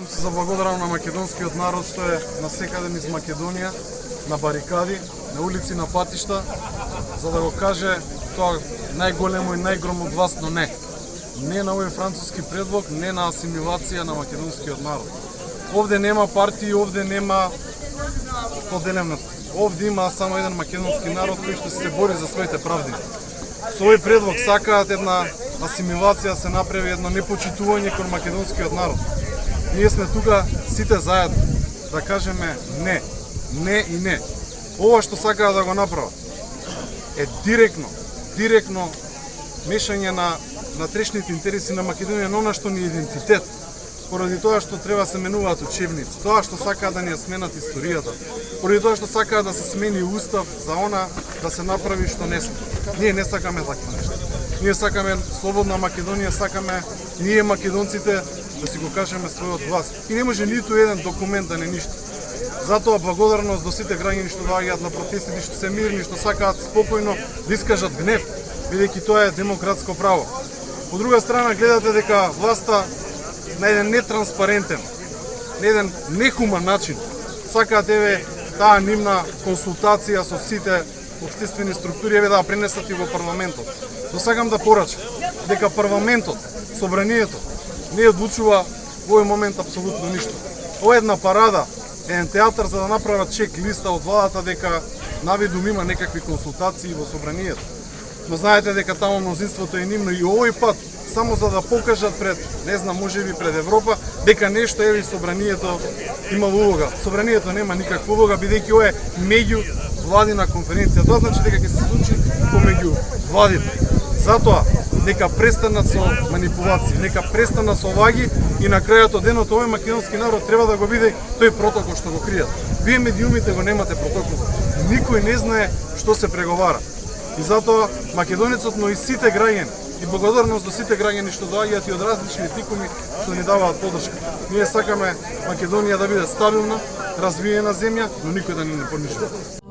Се заблагодарам на македонскиот народ што е насекаде низ Македонија, на барикади, на улици, на патишта, за да го каже тоа најголемо и најгромогласно не. Не на овој француски предлог, не на асимилација на македонскиот народ. Овде нема партии, овде нема поделеност. Овде има само еден македонски народ кој што се бори за своите правди. Со овој предлог сакаат една асимилација, се направи едно непочитување кон македонскиот народ. Ние сме тука сите заедно да кажеме не, не и не. Ова што сакаат да го направат е директно мешање на трешните интереси на Македонија, но на што ни идентитет. Поради тоа што треба се менуваат учебници, тоа што сакаат да ни сменат историјата, поради тоа што сакаат да се смени устав за она да се направи што не сме. Ние не сакаме такви нешта. Ние сакаме слободна Македонија, сакаме ние македонците да си го кажеме својот глас. И не може ниту еден документ да не ништо. Затоа благодарност до сите граѓани што доаѓаат на протестите, што се мирни, што сакаат спокојно да искажат гнев, бидејќи тоа е демократско право. По друга страна гледате дека власта на еден нетранспарентен, на еден нехуман начин сакаат таа нивна консултација со сите општествени структури да ја пренесат и во парламентот. Но сакам да порачам дека парламентот, собранието не одлучува во овој момент апсолутно ништо. Ова е една парада, еден театар за да направат чек листа од владата дека навидум има некакви консултации во собранието. Но знаете дека таму мнозинството е нивно и овој пат само за да покажат пред, не знам, можеби пред Европа, дека нешто еви собранието имало улога. Собранието нема никаква улога, бидејќи ова е меѓу владина конференција. Тоа значи дека ќе се случи помеѓу владите. Затоа нека престанат со манипулации, нека престанат со лаги и на крајот од денот овој македонски народ треба да го види тој протокол што го кријат. Вие медиумите го немате протокол. Никој не знае што се преговара. И затоа македонецот, но и сите граѓани, и благодарност до сите граѓани што доаѓаат и од различни етникуми што ни даваат поддршка. Ние сакаме Македонија да биде стабилна, развиена земја, но никој да ни не понижува.